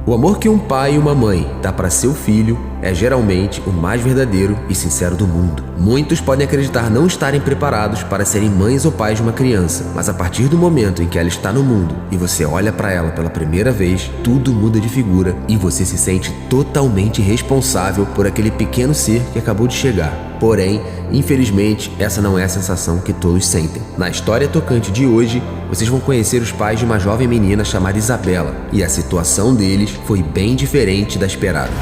O amor que um pai e uma mãe dá para seu filho é geralmente o mais verdadeiro e sincero do mundo. Muitos podem acreditar não estarem preparados para serem mães ou pais de uma criança, mas a partir do momento em que ela está no mundo e você olha para ela pela primeira vez, tudo muda de figura e você se sente totalmente responsável por aquele pequeno ser que acabou de chegar. Porém, infelizmente, essa não é a sensação que todos sentem. Na história tocante de hoje, vocês vão conhecer os pais de uma jovem menina chamada Isabela, e a situação deles foi bem diferente da esperada.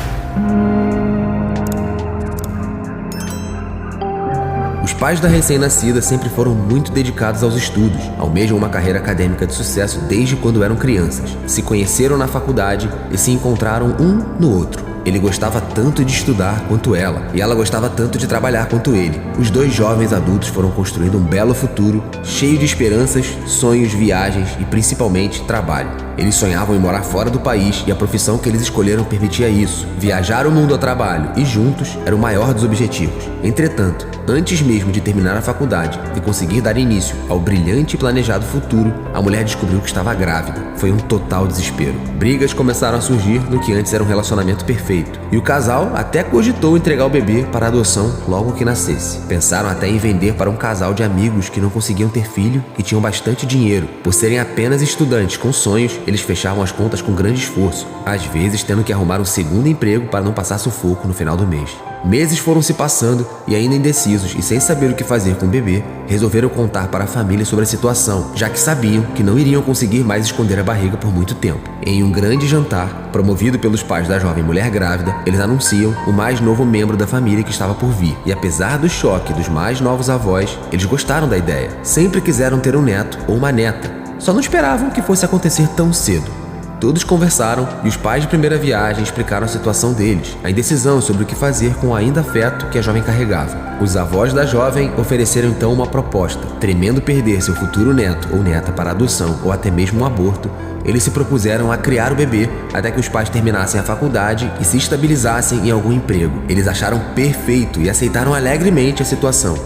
Os pais da recém-nascida sempre foram muito dedicados aos estudos, almejam uma carreira acadêmica de sucesso desde quando eram crianças. Se conheceram na faculdade e se encontraram um no outro. Ele gostava tanto de estudar quanto ela, e ela gostava tanto de trabalhar quanto ele. Os dois jovens adultos foram construindo um belo futuro, cheio de esperanças, sonhos, viagens e principalmente trabalho. Eles sonhavam em morar fora do país e a profissão que eles escolheram permitia isso. Viajar o mundo a trabalho e juntos era o maior dos objetivos. Entretanto, antes mesmo de terminar a faculdade e conseguir dar início ao brilhante e planejado futuro, a mulher descobriu que estava grávida. Foi um total desespero. Brigas começaram a surgir no que antes era um relacionamento perfeito. E o casal até cogitou entregar o bebê para adoção logo que nascesse. Pensaram até em vender para um casal de amigos que não conseguiam ter filho e tinham bastante dinheiro. Por serem apenas estudantes com sonhos, eles fechavam as contas com grande esforço, às vezes tendo que arrumar um segundo emprego para não passar sufoco no final do mês. Meses foram se passando e ainda indecisos e sem saber o que fazer com o bebê, resolveram contar para a família sobre a situação, já que sabiam que não iriam conseguir mais esconder a barriga por muito tempo. Em um grande jantar, promovido pelos pais da jovem mulher grávida, eles anunciam o mais novo membro da família que estava por vir. E apesar do choque dos mais novos avós, eles gostaram da ideia. Sempre quiseram ter um neto ou uma neta, só não esperavam que fosse acontecer tão cedo. Todos conversaram e os pais de primeira viagem explicaram a situação deles, a indecisão sobre o que fazer com o ainda afeto que a jovem carregava. Os avós da jovem ofereceram então uma proposta. Temendo perder seu futuro neto ou neta para adoção ou até mesmo um aborto, eles se propuseram a criar o bebê até que os pais terminassem a faculdade e se estabilizassem em algum emprego. Eles acharam perfeito e aceitaram alegremente a situação.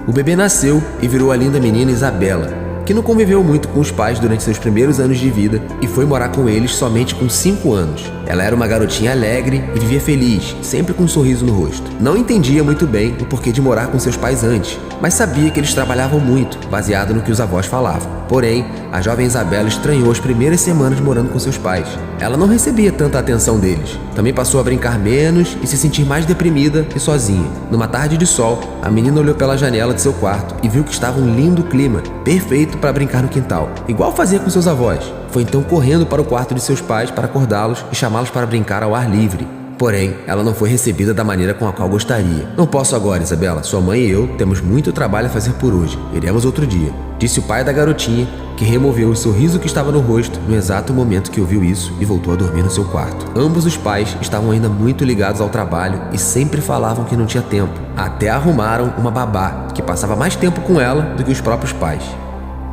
O bebê nasceu e virou a linda menina Isabela, que não conviveu muito com os pais durante seus primeiros anos de vida e foi morar com eles somente com 5 anos. Ela era uma garotinha alegre e vivia feliz, sempre com um sorriso no rosto. Não entendia muito bem o porquê de morar com seus pais antes, mas sabia que eles trabalhavam muito, baseado no que os avós falavam. Porém, a jovem Isabela estranhou as primeiras semanas morando com seus pais. Ela não recebia tanta atenção deles. Também passou a brincar menos e se sentir mais deprimida e sozinha. Numa tarde de sol, a menina olhou pela janela de seu quarto e viu que estava um lindo clima, perfeito para brincar no quintal, igual fazia com seus avós. Foi então correndo para o quarto de seus pais para acordá-los e chamá-los para brincar ao ar livre. Porém, ela não foi recebida da maneira com a qual gostaria. "Não posso agora, Isabela. Sua mãe e eu temos muito trabalho a fazer por hoje. Iremos outro dia", disse o pai da garotinha, que removeu o sorriso que estava no rosto no exato momento que ouviu isso e voltou a dormir no seu quarto. Ambos os pais estavam ainda muito ligados ao trabalho e sempre falavam que não tinha tempo. Até arrumaram uma babá, que passava mais tempo com ela do que os próprios pais.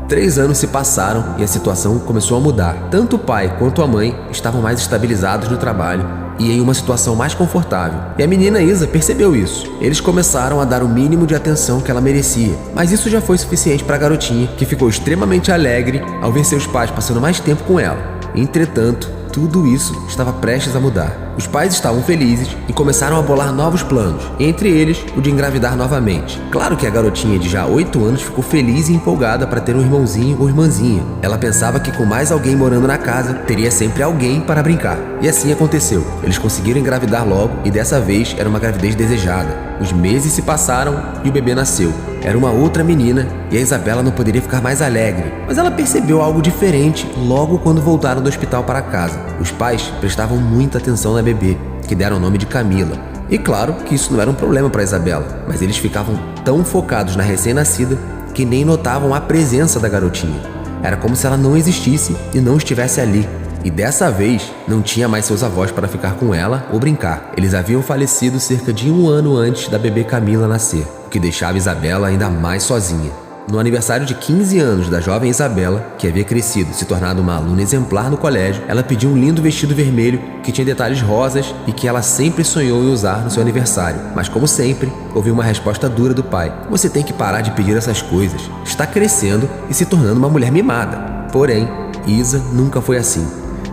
3 anos se passaram e a situação começou a mudar. Tanto o pai quanto a mãe estavam mais estabilizados no trabalho e em uma situação mais confortável. E a menina Isa percebeu isso. Eles começaram a dar o mínimo de atenção que ela merecia. Mas isso já foi suficiente para a garotinha, que ficou extremamente alegre ao ver seus pais passando mais tempo com ela. Entretanto, tudo isso estava prestes a mudar. Os pais estavam felizes e começaram a bolar novos planos, entre eles o de engravidar novamente. Claro que a garotinha de já 8 anos ficou feliz e empolgada para ter um irmãozinho ou irmãzinha. Ela pensava que com mais alguém morando na casa, teria sempre alguém para brincar. E assim aconteceu. Eles conseguiram engravidar logo e dessa vez era uma gravidez desejada. Os meses se passaram e o bebê nasceu. Era uma outra menina e a Isabela não poderia ficar mais alegre. Mas ela percebeu algo diferente logo quando voltaram do hospital para casa. Os pais prestavam muita atenção na bebê, que deram o nome de Camila. E claro que isso não era um problema para Isabela, mas eles ficavam tão focados na recém-nascida que nem notavam a presença da garotinha. Era como se ela não existisse e não estivesse ali. E dessa vez, não tinha mais seus avós para ficar com ela ou brincar. Eles haviam falecido cerca de 1 ano antes da bebê Camila nascer, o que deixava Isabela ainda mais sozinha. No aniversário de 15 anos da jovem Isabela, que havia crescido e se tornado uma aluna exemplar no colégio, ela pediu um lindo vestido vermelho que tinha detalhes rosas e que ela sempre sonhou em usar no seu aniversário. Mas como sempre, ouviu uma resposta dura do pai: "Você tem que parar de pedir essas coisas. Está crescendo e se tornando uma mulher mimada." Porém, Isa nunca foi assim.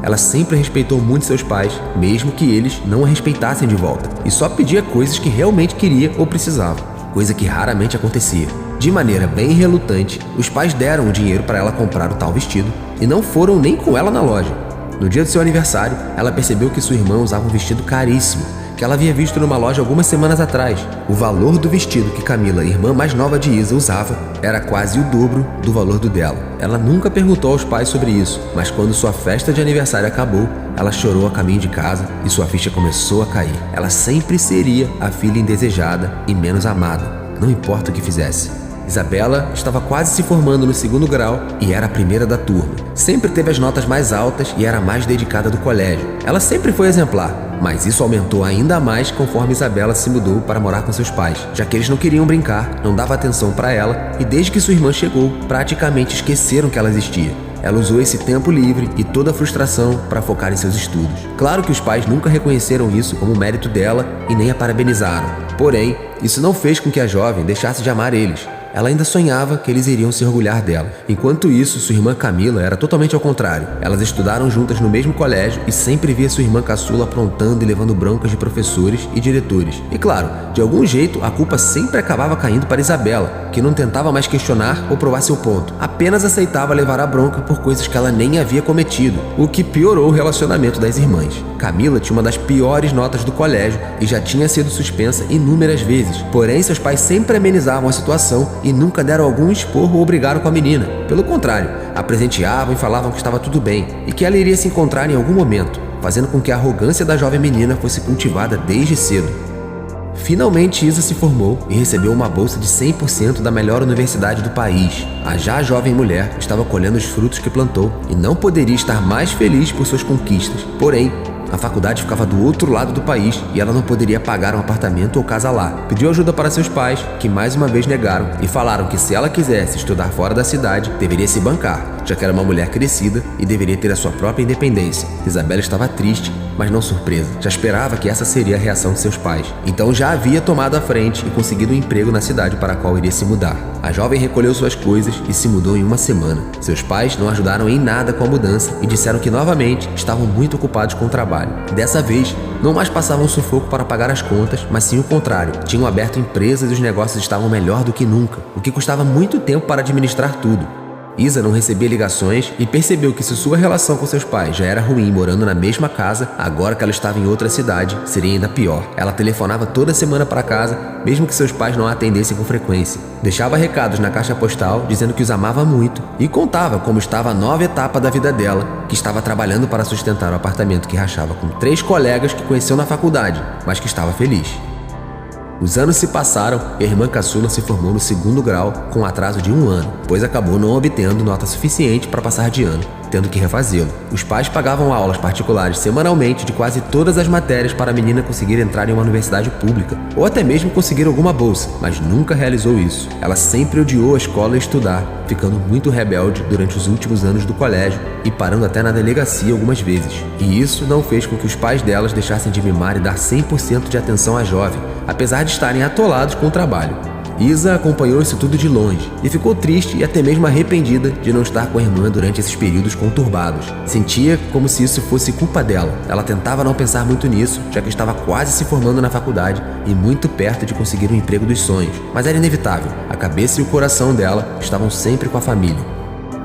Ela sempre respeitou muito seus pais, mesmo que eles não a respeitassem de volta, e só pedia coisas que realmente queria ou precisava, coisa que raramente acontecia. De maneira bem relutante, os pais deram o dinheiro para ela comprar o tal vestido e não foram nem com ela na loja. No dia do seu aniversário, ela percebeu que sua irmã usava um vestido caríssimo, que ela havia visto numa loja algumas semanas atrás. O valor do vestido que Camila, irmã mais nova de Isa, usava era quase o dobro do valor do dela. Ela nunca perguntou aos pais sobre isso, mas quando sua festa de aniversário acabou, ela chorou a caminho de casa e sua ficha começou a cair. Ela sempre seria a filha indesejada e menos amada, não importa o que fizesse. Isabela estava quase se formando no 2º grau e era a primeira da turma. Sempre teve as notas mais altas e era a mais dedicada do colégio. Ela sempre foi exemplar, mas isso aumentou ainda mais conforme Isabela se mudou para morar com seus pais, já que eles não queriam brincar, não davam atenção para ela e desde que sua irmã chegou, praticamente esqueceram que ela existia. Ela usou esse tempo livre e toda a frustração para focar em seus estudos. Claro que os pais nunca reconheceram isso como mérito dela e nem a parabenizaram. Porém, isso não fez com que a jovem deixasse de amar eles. Ela ainda sonhava que eles iriam se orgulhar dela. Enquanto isso, sua irmã Camila era totalmente ao contrário. Elas estudaram juntas no mesmo colégio e sempre via sua irmã caçula aprontando e levando broncas de professores e diretores. E claro, de algum jeito, a culpa sempre acabava caindo para Isabela, que não tentava mais questionar ou provar seu ponto. Apenas aceitava levar a bronca por coisas que ela nem havia cometido, o que piorou o relacionamento das irmãs. Camila tinha uma das piores notas do colégio e já tinha sido suspensa inúmeras vezes. Porém, seus pais sempre amenizavam a situação e nunca deram algum esporro ou brigaram com a menina. Pelo contrário, a presenteavam e falavam que estava tudo bem e que ela iria se encontrar em algum momento, fazendo com que a arrogância da jovem menina fosse cultivada desde cedo. Finalmente, Isa se formou e recebeu uma bolsa de 100% da melhor universidade do país. A já jovem mulher estava colhendo os frutos que plantou e não poderia estar mais feliz por suas conquistas. Porém, a faculdade ficava do outro lado do país e ela não poderia pagar um apartamento ou casa lá. Pediu ajuda para seus pais, que mais uma vez negaram e falaram que se ela quisesse estudar fora da cidade, deveria se bancar, já que era uma mulher crescida e deveria ter a sua própria independência. Isabela estava triste, mas não surpresa. Já esperava que essa seria a reação de seus pais. Então já havia tomado a frente e conseguido um emprego na cidade para a qual iria se mudar. A jovem recolheu suas coisas e se mudou em uma semana. Seus pais não ajudaram em nada com a mudança e disseram que novamente estavam muito ocupados com o trabalho. Dessa vez, não mais passavam sufoco para pagar as contas, mas sim o contrário. Tinham aberto empresas e os negócios estavam melhor do que nunca, o que custava muito tempo para administrar tudo. Isa não recebia ligações e percebeu que se sua relação com seus pais já era ruim morando na mesma casa, agora que ela estava em outra cidade, seria ainda pior. Ela telefonava toda semana para casa, mesmo que seus pais não a atendessem com frequência. Deixava recados na caixa postal dizendo que os amava muito e contava como estava a nova etapa da vida dela, que estava trabalhando para sustentar o apartamento que rachava com 3 colegas que conheceu na faculdade, mas que estava feliz. Os anos se passaram e a irmã caçula se formou no 2º grau com um atraso de 1 ano, pois acabou não obtendo nota suficiente para passar de ano, tendo que refazê-lo. Os pais pagavam aulas particulares semanalmente de quase todas as matérias para a menina conseguir entrar em uma universidade pública, ou até mesmo conseguir alguma bolsa, mas nunca realizou isso. Ela sempre odiou a escola e estudar, ficando muito rebelde durante os últimos anos do colégio e parando até na delegacia algumas vezes. E isso não fez com que os pais delas deixassem de mimar e dar 100% de atenção à jovem, apesar de estarem atolados com o trabalho. Isa acompanhou isso tudo de longe e ficou triste e até mesmo arrependida de não estar com a irmã durante esses períodos conturbados. Sentia como se isso fosse culpa dela. Ela tentava não pensar muito nisso, já que estava quase se formando na faculdade e muito perto de conseguir o emprego dos sonhos. Mas era inevitável. A cabeça e o coração dela estavam sempre com a família.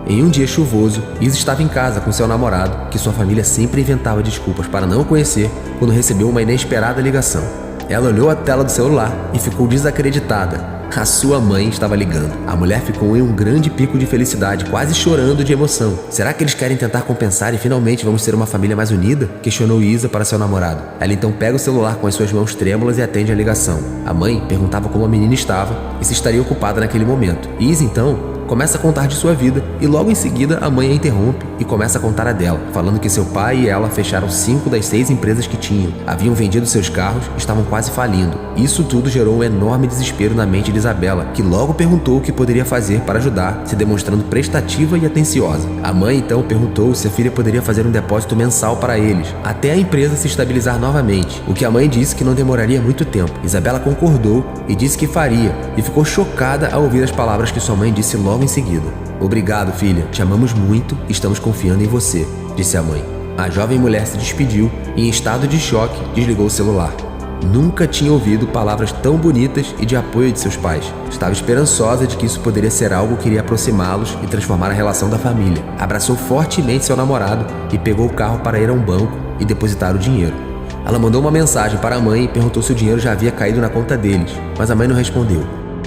Em um dia chuvoso, Isa estava em casa com seu namorado, que sua família sempre inventava desculpas para não o conhecer, quando recebeu uma inesperada ligação. Ela olhou a tela do celular e ficou desacreditada. A sua mãe estava ligando. A mulher ficou em um grande pico de felicidade, quase chorando de emoção. Será que eles querem tentar compensar e finalmente vamos ser uma família mais unida? Questionou Isa para seu namorado. Ela então pega o celular com as suas mãos trêmulas e atende a ligação. A mãe perguntava como a menina estava e se estaria ocupada naquele momento. Isa então começa a contar de sua vida e logo em seguida a mãe a interrompe e começa a contar a dela, falando que seu pai e ela fecharam 5 das 6 empresas que tinham, haviam vendido seus carros e estavam quase falindo. Isso tudo gerou um enorme desespero na mente de Isabela, que logo perguntou o que poderia fazer para ajudar, se demonstrando prestativa e atenciosa. A mãe então perguntou se a filha poderia fazer um depósito mensal para eles, até a empresa se estabilizar novamente, o que a mãe disse que não demoraria muito tempo. Isabela concordou e disse que faria, e ficou chocada ao ouvir as palavras que sua mãe disse logo em seguida. Obrigado, filha. Te amamos muito e estamos confiando em você, disse a mãe. A jovem mulher se despediu e, em estado de choque, desligou o celular. Nunca tinha ouvido palavras tão bonitas e de apoio de seus pais. Estava esperançosa de que isso poderia ser algo que iria aproximá-los e transformar a relação da família. Abraçou fortemente seu namorado e pegou o carro para ir a um banco e depositar o dinheiro. Ela mandou uma mensagem para a mãe e perguntou se o dinheiro já havia caído na conta deles, mas a mãe não respondeu.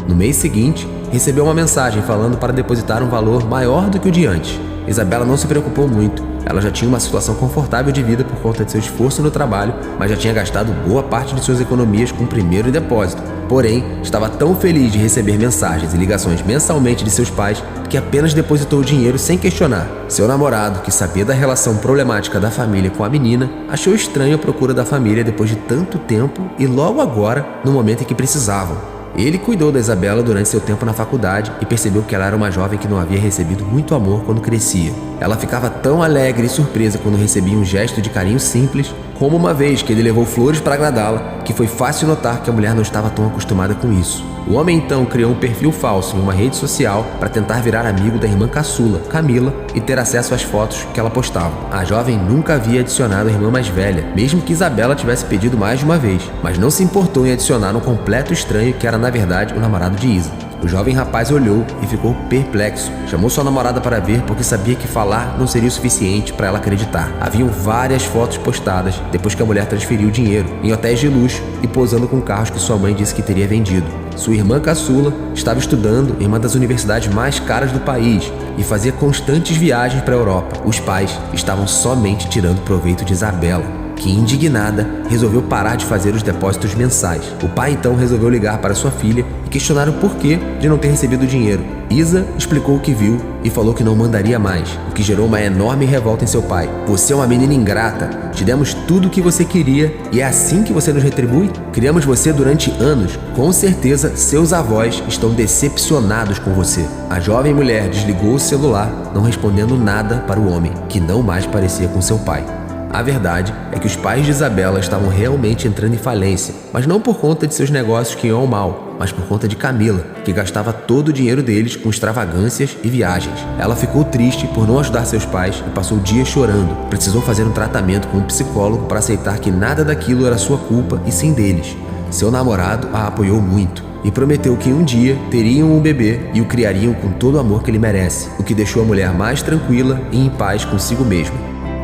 No mês seguinte, recebeu uma mensagem falando para depositar um valor maior do que o de antes. Isabela não se preocupou muito. Ela já tinha uma situação confortável de vida por conta de seu esforço no trabalho, mas já tinha gastado boa parte de suas economias com o primeiro depósito. Porém, estava tão feliz de receber mensagens e ligações mensalmente de seus pais que apenas depositou o dinheiro sem questionar. Seu namorado, que sabia da relação problemática da família com a menina, achou estranho a procura da família depois de tanto tempo e logo agora, no momento em que precisavam. Ele cuidou da Isabela durante seu tempo na faculdade e percebeu que ela era uma jovem que não havia recebido muito amor quando crescia. Ela ficava tão alegre e surpresa quando recebia um gesto de carinho simples, como uma vez que ele levou flores para agradá-la, que foi fácil notar que a mulher não estava tão acostumada com isso. O homem então criou um perfil falso em uma rede social para tentar virar amigo da irmã caçula, Camila, e ter acesso às fotos que ela postava. A jovem nunca havia adicionado a irmã mais velha, mesmo que Isabela tivesse pedido mais de uma vez, mas não se importou em adicionar um completo estranho que era na verdade o namorado de Isa. O jovem rapaz olhou e ficou perplexo. Chamou sua namorada para ver porque sabia que falar não seria o suficiente para ela acreditar. Haviam várias fotos postadas depois que a mulher transferiu o dinheiro, em hotéis de luxo e posando com carros que sua mãe disse que teria vendido. Sua irmã caçula estava estudando em uma das universidades mais caras do país e fazia constantes viagens para a Europa. Os pais estavam somente tirando proveito de Isabela, que, indignada, resolveu parar de fazer os depósitos mensais. O pai então resolveu ligar para sua filha e questionar o porquê de não ter recebido o dinheiro. Isa explicou o que viu e falou que não mandaria mais, o que gerou uma enorme revolta em seu pai. Você é uma menina ingrata, te demos tudo o que você queria e é assim que você nos retribui? Criamos você durante anos, com certeza seus avós estão decepcionados com você. A jovem mulher desligou o celular, não respondendo nada para o homem, que não mais parecia com seu pai. A verdade é que os pais de Isabela estavam realmente entrando em falência, mas não por conta de seus negócios que iam mal, mas por conta de Camila, que gastava todo o dinheiro deles com extravagâncias e viagens. Ela ficou triste por não ajudar seus pais e passou dias chorando. Precisou fazer um tratamento com um psicólogo para aceitar que nada daquilo era sua culpa e sim deles. Seu namorado a apoiou muito e prometeu que um dia teriam um bebê e o criariam com todo o amor que ele merece, o que deixou a mulher mais tranquila e em paz consigo mesma.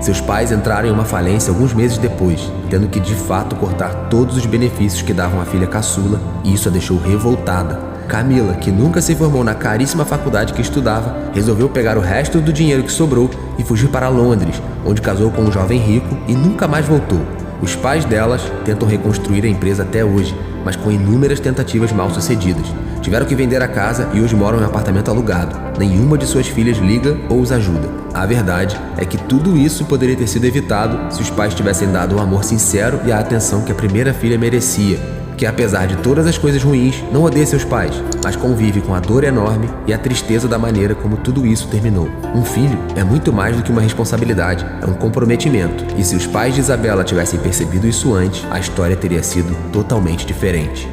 Seus pais entraram em uma falência alguns meses depois, tendo que de fato cortar todos os benefícios que davam à filha caçula, e isso a deixou revoltada. Camila, que nunca se formou na caríssima faculdade que estudava, resolveu pegar o resto do dinheiro que sobrou e fugir para Londres, onde casou com um jovem rico e nunca mais voltou. Os pais delas tentam reconstruir a empresa até hoje, mas com inúmeras tentativas mal-sucedidas. Tiveram que vender a casa e hoje moram em um apartamento alugado. Nenhuma de suas filhas liga ou os ajuda. A verdade é que tudo isso poderia ter sido evitado se os pais tivessem dado o amor sincero e a atenção que a primeira filha merecia, que apesar de todas as coisas ruins, não odeia seus pais, mas convive com a dor enorme e a tristeza da maneira como tudo isso terminou. Um filho é muito mais do que uma responsabilidade, é um comprometimento. E se os pais de Isabela tivessem percebido isso antes, a história teria sido totalmente diferente.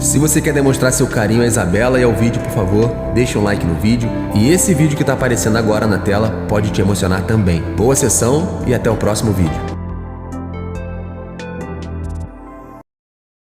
Se você quer demonstrar seu carinho a Isabela e ao vídeo, por favor, deixa um like no vídeo. E esse vídeo que está aparecendo agora na tela pode te emocionar também. Boa sessão e até o próximo vídeo.